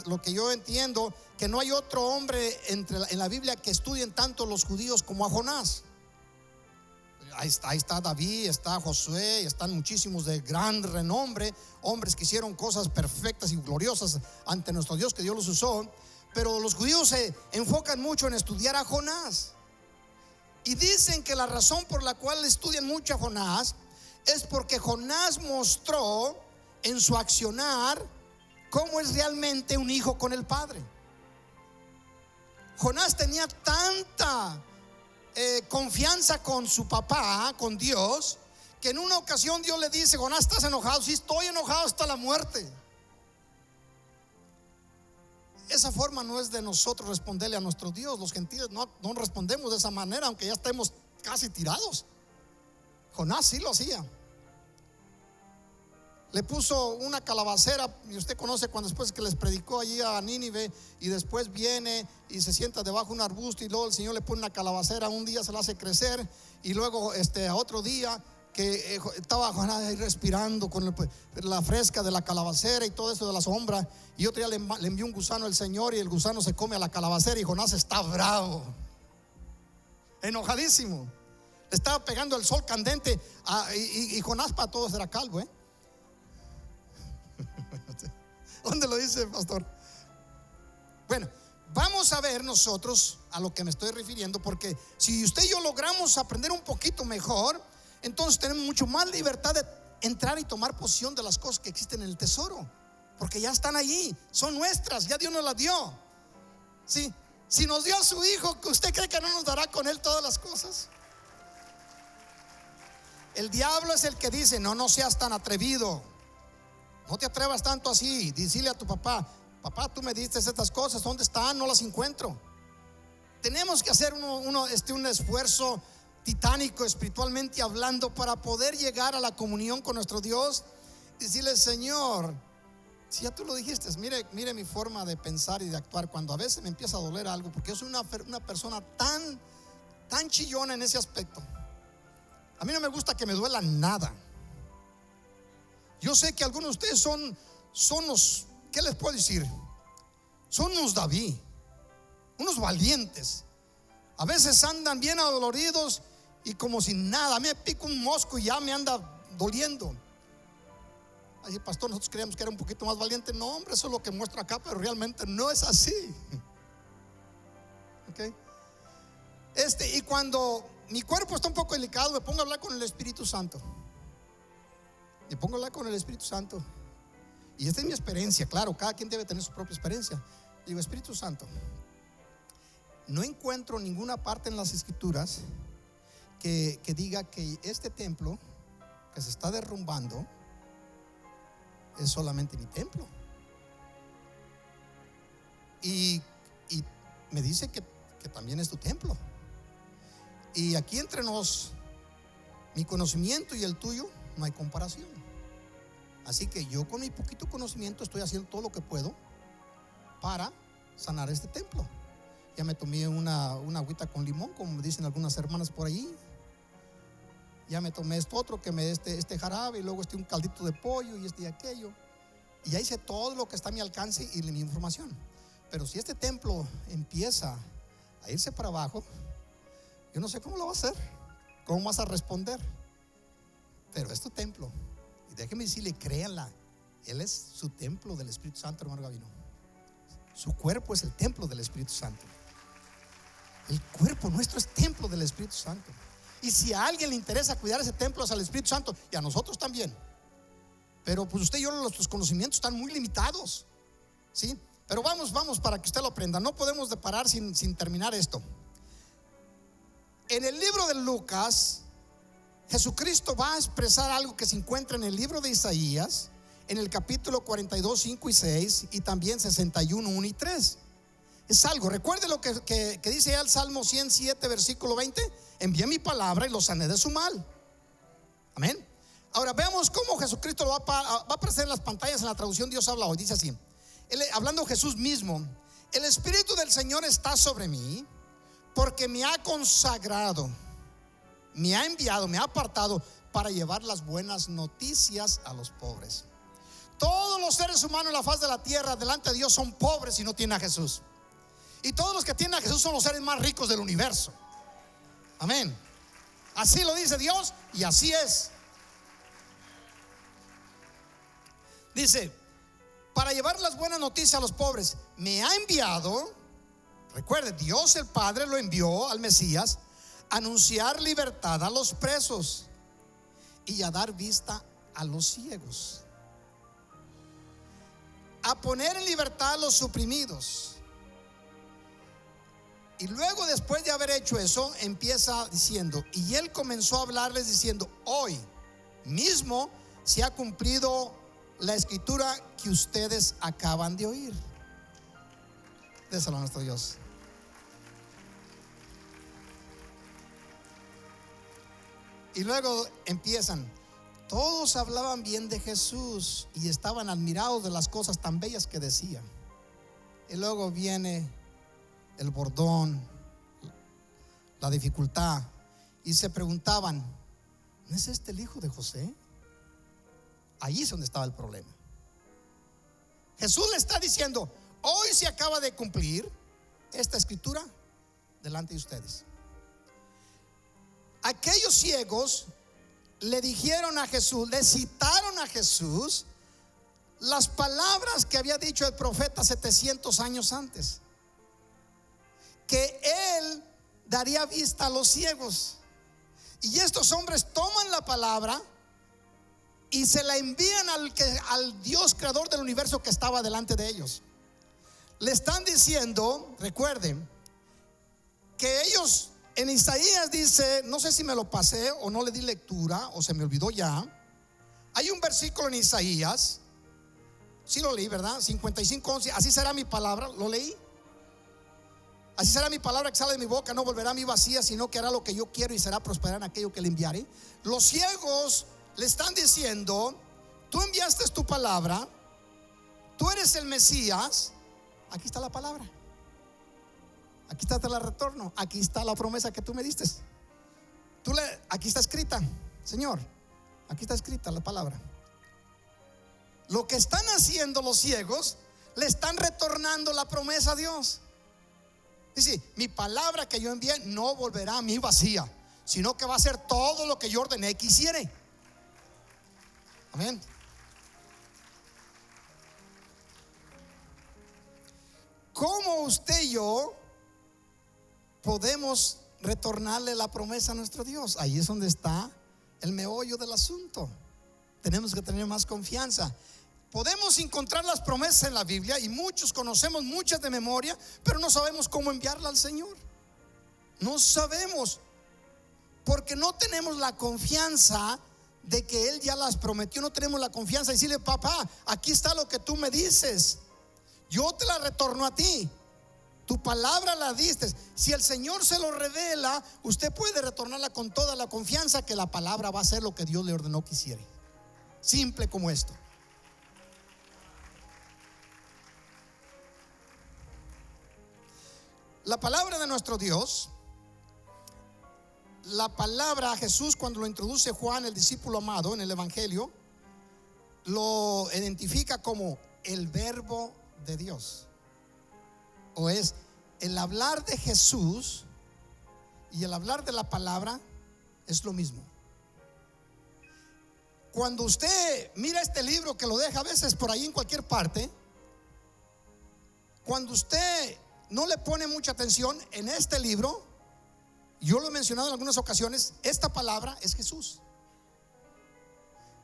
Speaker 3: lo que yo entiendo, que no hay otro hombre en la Biblia que estudien tanto los judíos como a Jonás? Ahí está David, está Josué, están muchísimos de gran renombre, hombres que hicieron cosas perfectas y gloriosas ante nuestro Dios, que Dios los usó. Pero los judíos se enfocan mucho en estudiar a Jonás, y dicen que la razón por la cual estudian mucho a Jonás es porque Jonás mostró en su accionar cómo es realmente un hijo con el Padre. Jonás tenía tanta confianza con su papá, con Dios, que en una ocasión Dios le dice: Jonás, ¿estás enojado? Sí, estoy enojado hasta la muerte. Esa forma no es de nosotros responderle a nuestro Dios. Los gentiles no respondemos de esa manera, aunque ya estemos casi tirados. Jonás sí lo hacía. Le puso una calabacera, y usted conoce cuando después que les predicó allí a Nínive, y después viene y se sienta debajo de un arbusto, y luego el Señor le pone una calabacera. Un día se la hace crecer, y luego a otro día que estaba Jonás ahí respirando con la fresca de la calabacera y todo eso de la sombra, y otro día le envió un gusano el Señor, y el gusano se come a la calabacera, y Jonás está bravo, enojadísimo. Le estaba pegando el sol candente y Jonás para todos era calvo, ¿Dónde lo dice, pastor? Bueno, vamos a ver nosotros a lo que me estoy refiriendo, porque si usted y yo logramos aprender un poquito mejor, entonces tenemos mucho más libertad de entrar y tomar posesión de las cosas que existen en el tesoro, porque ya están allí, son nuestras, ya Dios nos las dio. ¿Sí? Si nos dio a su Hijo, ¿usted cree que no nos dará con Él todas las cosas? El diablo es el que dice: no seas tan atrevido, no te atrevas tanto así. Dile a tu papá: papá, tú me diste estas cosas, ¿dónde están? No las encuentro. Tenemos que hacer un esfuerzo titánico, espiritualmente hablando, para poder llegar a la comunión con nuestro Dios. Decirle: Señor, si ya tú lo dijiste, mire mi forma de pensar y de actuar cuando a veces me empieza a doler algo, porque yo soy una persona tan chillona en ese aspecto. A mí no me gusta que me duela nada. Yo sé que algunos de ustedes son los, ¿qué les puedo decir? Son unos David, unos valientes. A veces andan bien adoloridos y como si nada. A mí me pica un mosco y ya me anda doliendo. Ay, pastor, nosotros creíamos que era un poquito más valiente. No, hombre, eso es lo que muestra acá, pero realmente no es así. ¿Ok? Y cuando mi cuerpo está un poco delicado, me pongo a hablar con el Espíritu Santo. Me pongo a hablar con el Espíritu Santo. Y esta es mi experiencia, claro, cada quien debe tener su propia experiencia. Digo: Espíritu Santo, no encuentro ninguna parte en las Escrituras que diga que este templo que se está derrumbando es solamente mi templo. Y me dice que también es tu templo. Y aquí entre nos, mi conocimiento y el tuyo, no hay comparación. Así que yo, con mi poquito conocimiento, estoy haciendo todo lo que puedo para sanar este templo. Ya me tomé una agüita con limón, como dicen algunas hermanas por ahí. Ya me tomé esto otro, que me este jarabe, y luego un caldito de pollo y aquello. Y ya hice todo lo que está a mi alcance y mi información. Pero si este templo empieza a irse para abajo, yo no sé cómo lo vas a hacer, cómo vas a responder. Pero es tu templo. Y déjeme decirle, créanla, Él es su templo del Espíritu Santo, hermano Gavino. Su cuerpo es el templo del Espíritu Santo. El cuerpo nuestro es templo del Espíritu Santo. Y si a alguien le interesa cuidar ese templo, es al Espíritu Santo, y a nosotros también. Pero pues usted y yo, nuestros conocimientos están muy limitados, ¿sí? Pero vamos para que usted lo aprenda. No podemos parar sin terminar esto. En el libro de Lucas, Jesucristo va a expresar algo que se encuentra en el libro de Isaías, en el capítulo 42, 5 y 6, y también 61, 1 y 3. Es algo, recuerde lo que dice ya el Salmo 107, versículo 20: envié mi palabra y los sané de su mal. Amén. Ahora veamos cómo Jesucristo lo va a aparecer en las pantallas en la traducción Dios habla hoy. Dice así, hablando Jesús mismo: el Espíritu del Señor está sobre mí, porque me ha consagrado, me ha enviado, me ha apartado para llevar las buenas noticias a los pobres. Todos los seres humanos en la faz de la tierra delante de Dios son pobres si no tienen a Jesús. Y todos los que tienen a Jesús son los seres más ricos del universo. Amén. Así lo dice Dios y así es. Dice, para llevar las buenas noticias a los pobres, me ha enviado. Recuerde, Dios el Padre lo envió al Mesías a anunciar libertad a los presos y a dar vista a los ciegos, a poner en libertad a los oprimidos. Y luego, después de haber hecho eso, empieza diciendo, y él comenzó a hablarles diciendo, hoy mismo se ha cumplido la escritura que ustedes acaban de oír. Déselo a nuestro Dios. Y luego empiezan, todos hablaban bien de Jesús y estaban admirados de las cosas tan bellas que decía. Y luego viene el bordón, la dificultad, y se preguntaban, ¿no es este el hijo de José? Allí es donde estaba el problema. Jesús le está diciendo, hoy se acaba de cumplir esta escritura delante de ustedes. Aquellos ciegos le dijeron a Jesús, le citaron a Jesús las palabras que había dicho el profeta 700 años antes, que él daría vista a los ciegos. Y estos hombres toman la palabra y se la envían al Dios creador del universo que estaba delante de ellos. Le están diciendo, recuerden, que ellos en Isaías dice, no sé si me lo pasé o no le di lectura o se me olvidó ya. Hay un versículo en Isaías, sí lo leí, ¿verdad? 55:11, así será mi palabra, lo leí. Así será mi palabra que sale de mi boca, no volverá a mí vacía, sino que hará lo que yo quiero y será prosperar en aquello que le enviaré. Los ciegos le están diciendo, tú enviaste tu palabra, tú eres el Mesías, aquí está la palabra, aquí está, te la retorno, aquí está la promesa que tú me diste. Aquí está escrita, Señor, aquí está escrita la palabra. Lo que están haciendo los ciegos, le están retornando la promesa a Dios. Dice, mi palabra que yo envié no volverá a mí vacía, sino que va a ser todo lo que yo ordené que hiciere. Amén. ¿Cómo usted y yo podemos retornarle la promesa a nuestro Dios? Ahí es donde está el meollo del asunto. Tenemos que tener más confianza. Podemos encontrar las promesas en la Biblia y muchos conocemos muchas de memoria, pero no sabemos cómo enviarla al Señor. No sabemos, porque no tenemos la confianza de que Él ya las prometió. No tenemos la confianza de decirle, papá, aquí está lo que tú me dices, yo te la retorno a ti, tu palabra la diste. Si el Señor se lo revela, usted puede retornarla con toda la confianza que la palabra va a hacer lo que Dios le ordenó que hiciera. Simple como esto. La palabra de nuestro Dios, la palabra a Jesús, cuando lo introduce Juan, el discípulo amado, en el Evangelio, lo identifica como el verbo de Dios. O es el hablar de Jesús y el hablar de la palabra es lo mismo. Cuando usted mira este libro, que lo deja a veces por ahí en cualquier parte, cuando usted no le pone mucha atención en este libro, yo lo he mencionado en algunas ocasiones, esta palabra es Jesús.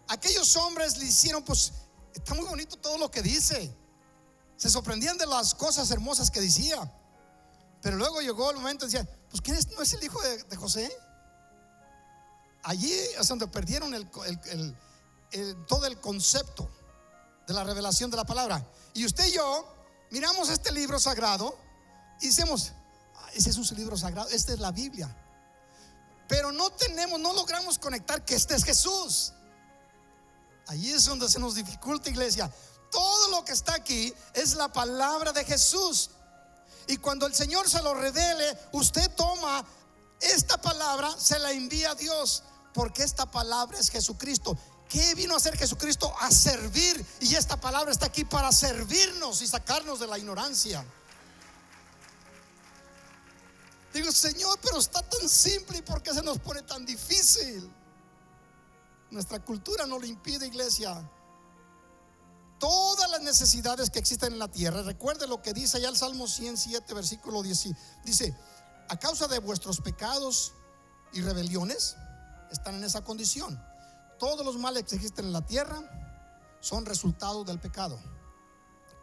Speaker 3: Aquellos hombres le hicieron, pues está muy bonito todo lo que dice, se sorprendían de las cosas hermosas que decía, pero luego llegó el momento y decían, pues ¿quién es? ¿No es el hijo de José? Allí es donde perdieron todo el concepto de la revelación de la palabra. Y usted y yo miramos este libro sagrado y decimos, ese es un libro sagrado, esta es la Biblia, pero no logramos conectar que este es Jesús. Ahí es donde se nos dificulta, iglesia. Todo lo que está aquí es la palabra de Jesús. Y cuando el Señor se lo revele, usted toma esta palabra, se la envía a Dios, porque esta palabra es Jesucristo. ¿Qué vino a hacer Jesucristo? A servir. Y esta palabra está aquí para servirnos y sacarnos de la ignorancia. Digo, Señor, pero está tan simple, ¿y por qué se nos pone tan difícil? Nuestra cultura no lo impide, iglesia. Todas las necesidades que existen en la tierra, recuerde lo que dice allá el Salmo 107, versículo 10. Dice: a causa de vuestros pecados y rebeliones están en esa condición. Todos los males que existen en la tierra son resultado del pecado.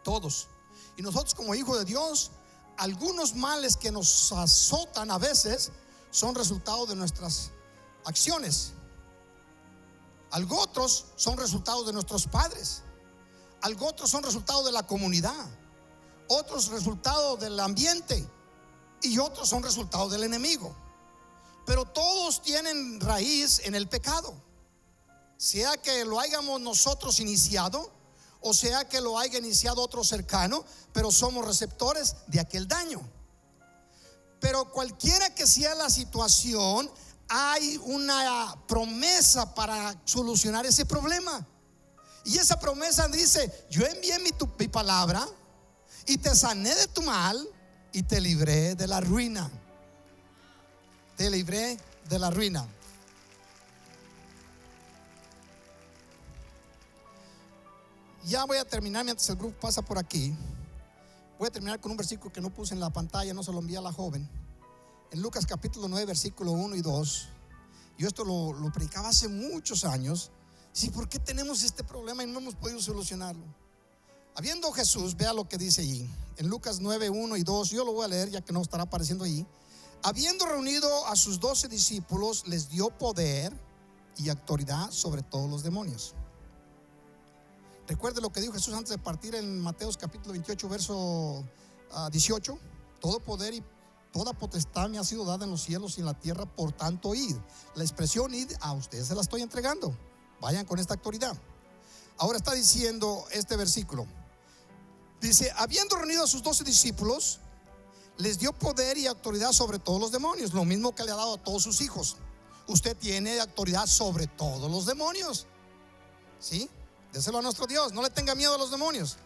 Speaker 3: Todos. Y nosotros, como hijos de Dios, algunos males que nos azotan a veces son resultado de nuestras acciones. Algo otros son resultados de nuestros padres. Algo otros son resultados de la comunidad. Otros resultados del ambiente. Y otros son resultados del enemigo. Pero todos tienen raíz en el pecado. Sea que lo hayamos nosotros iniciado, o sea que lo haya iniciado otro cercano, pero somos receptores de aquel daño. Pero cualquiera que sea la situación, hay una promesa para solucionar ese problema. Y esa promesa dice: yo envié mi palabra y te sané de tu mal y te libré de la ruina. Te libré de la ruina. Ya voy a terminar mientras el grupo pasa por aquí. Voy a terminar con un versículo que no puse en la pantalla, no se lo envié a la joven. En Lucas capítulo 9, versículo 1 y 2. Yo esto lo predicaba hace muchos años. Sí, ¿por qué tenemos este problema y no hemos podido solucionarlo? Habiendo Jesús, vea lo que dice allí en Lucas 9, 1 y 2. Yo lo voy a leer ya que no estará apareciendo allí. Habiendo reunido a sus 12 discípulos, les dio poder y autoridad sobre todos los demonios. Recuerde lo que dijo Jesús antes de partir en Mateos capítulo 28, verso 18. Todo poder y toda potestad me ha sido dada en los cielos y en la tierra, por tanto id. La expresión id, a ustedes se la estoy entregando. Vayan con esta autoridad. Ahora está diciendo este versículo. Dice: habiendo reunido a sus 12 discípulos, les dio poder y autoridad sobre todos los demonios. Lo mismo que le ha dado a todos sus hijos. Usted tiene autoridad sobre todos los demonios. ¿Sí? Déselo a nuestro Dios. No le tenga miedo a los demonios.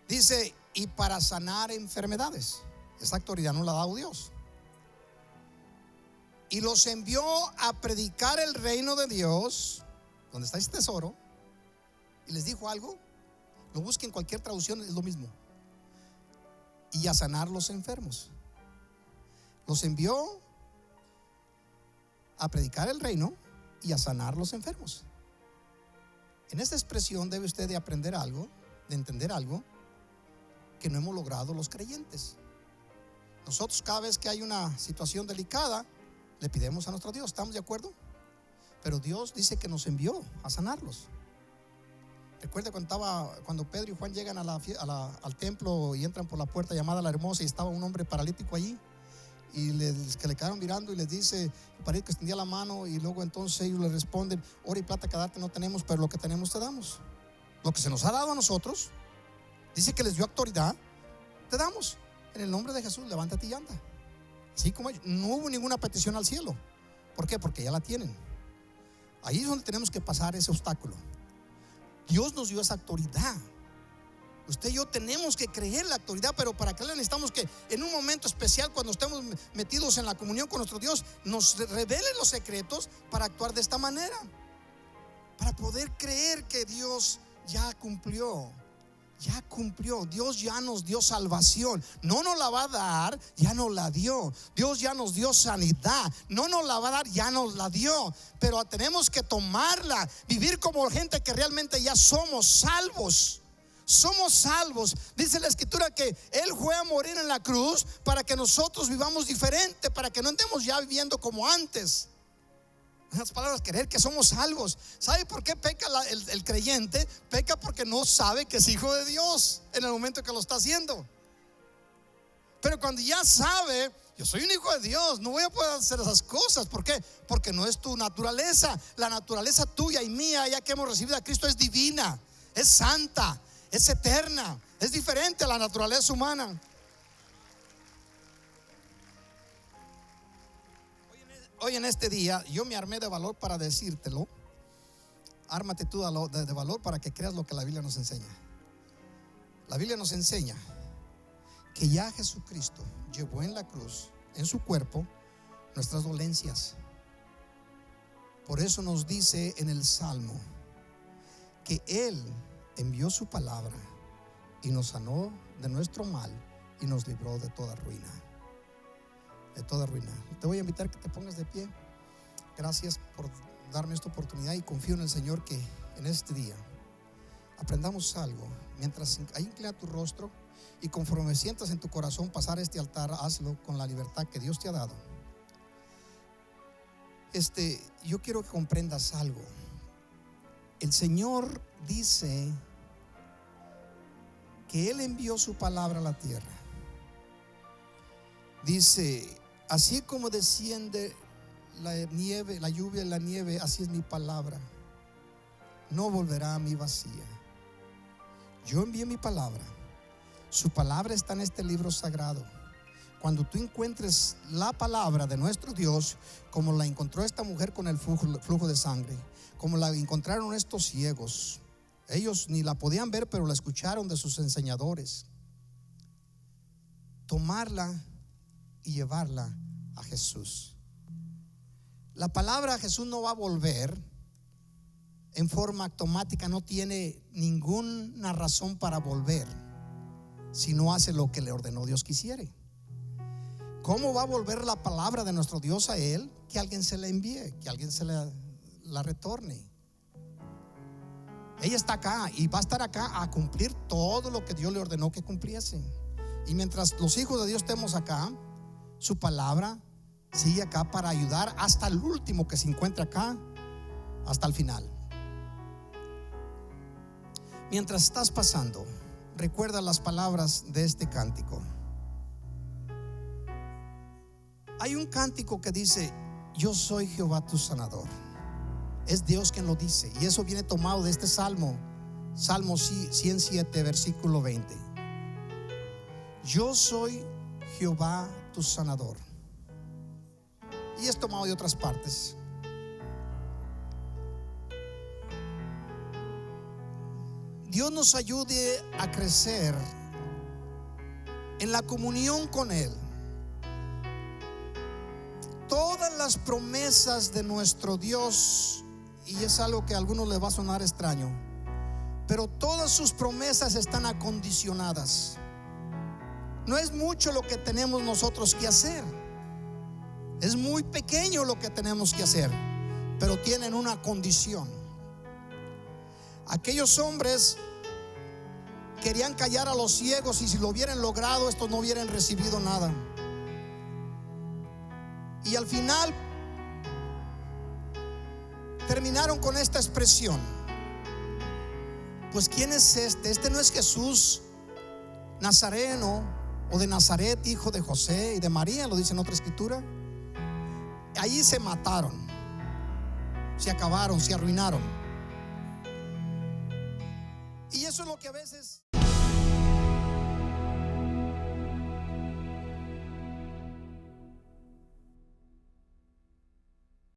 Speaker 3: Dice: y para sanar enfermedades. Esa autoridad no la ha dado Dios. Y los envió a predicar el reino de Dios, donde está ese tesoro. Y les dijo algo. Lo busquen en cualquier traducción, es lo mismo. Y a sanar los enfermos. Los envió a predicar el reino y a sanar los enfermos. En esta expresión debe usted de aprender algo, de entender algo que no hemos logrado los creyentes. Nosotros, cada vez que hay una situación delicada, le pedimos a nuestro Dios. ¿Estamos de acuerdo? Pero Dios dice que nos envió a sanarlos. Recuerda cuando Pedro y Juan llegan al templo y entran por la puerta llamada La Hermosa, y estaba un hombre paralítico allí, y que le quedaron mirando, y les dice, el paralítico extendía la mano, y luego entonces ellos le responden: oro y plata que darte no tenemos, pero lo que tenemos te damos. Lo que se nos ha dado a nosotros, dice que les dio autoridad, te damos. En el nombre de Jesús, levántate y anda. Así como ellos. No hubo ninguna petición al cielo. ¿Por qué? Porque ya la tienen. Ahí es donde tenemos que pasar ese obstáculo. Dios nos dio esa autoridad. Usted y yo tenemos que creer la autoridad, pero para creerla necesitamos que en un momento especial, cuando estemos metidos en la comunión con nuestro Dios, nos revele los secretos para actuar de esta manera, para poder creer que Dios ya cumplió. Ya cumplió. Dios ya nos dio salvación. No nos la va a dar, ya nos la dio. Dios ya nos dio sanidad. No nos la va a dar, ya nos la dio. Pero tenemos que tomarla, vivir como gente que realmente ya somos salvos. Somos salvos. Dice la escritura que Él fue a morir en la cruz para que nosotros vivamos diferente, para que no andemos ya viviendo como antes. En otras palabras, creer que somos salvos. ¿Sabe por qué peca el creyente? Peca porque no sabe que es hijo de Dios en el momento que lo está haciendo. Pero cuando ya sabe Yo soy un hijo de Dios, no voy a poder hacer esas cosas. ¿Por qué? Porque no es tu naturaleza. La naturaleza tuya y mía, ya que hemos recibido a Cristo, es divina, es santa, es eterna, es diferente a la naturaleza humana. Hoy en este día yo me armé de valor para decírtelo. Ármate tú de valor para que creas lo que la Biblia nos enseña. La Biblia nos enseña que ya Jesucristo llevó en la cruz, en su cuerpo, nuestras dolencias. Por eso nos dice en el Salmo que Él envió su palabra y nos sanó de nuestro mal y nos libró de toda ruina. De toda ruina. Te voy a invitar a que te pongas de pie. Gracias por darme esta oportunidad y confío en el Señor que en este día aprendamos algo. Mientras ahí inclina tu rostro y conforme sientas en tu corazón pasar este altar, hazlo con la libertad que Dios te ha dado. Yo quiero que comprendas algo. El Señor dice que Él envió su palabra a la tierra. Dice: así como desciende la nieve, la lluvia y la nieve, así es mi palabra. No volverá a mí vacía. Yo envié mi palabra. Su palabra está en este libro sagrado. Cuando tú encuentres la palabra de nuestro Dios, como la encontró esta mujer con el flujo de sangre, como la encontraron estos ciegos, ellos ni la podían ver, pero la escucharon de sus enseñadores. Tomarla y llevarla a Jesús. La palabra Jesús no va a volver en forma automática, no tiene ninguna razón para volver si no hace lo que le ordenó Dios que hiciera. ¿Cómo va a volver la palabra de nuestro Dios a Él? Que alguien se la envíe, que alguien se la retorne. Ella está acá y va a estar acá a cumplir todo lo que Dios le ordenó que cumpliese. Y mientras los hijos de Dios estemos acá, su palabra sigue acá para ayudar hasta el último que se encuentra acá, hasta el final. Mientras estás pasando, recuerda las palabras de este cántico. Hay un cántico que dice: yo soy Jehová tu sanador. Es Dios quien lo dice, y eso viene tomado de este salmo, Salmo 107, versículo 20. Yo soy Jehová tu sanador. Y es tomado de otras partes. Dios nos ayude a crecer en la comunión con Él. Todas las promesas de nuestro Dios, y es algo que a algunos les va a sonar extraño, pero todas sus promesas están acondicionadas. No es mucho lo que tenemos nosotros que hacer, es muy pequeño lo que tenemos que hacer, pero tienen una condición. Aquellos hombres querían callar a los ciegos, y si lo hubieran logrado, estos no hubieran recibido nada. Y al final terminaron con esta expresión: pues ¿quién es este? Este no es Jesús Nazareno o de Nazaret, hijo de José y de María, lo dice en otra escritura. Allí se mataron, se acabaron, se arruinaron. Y eso es lo que a veces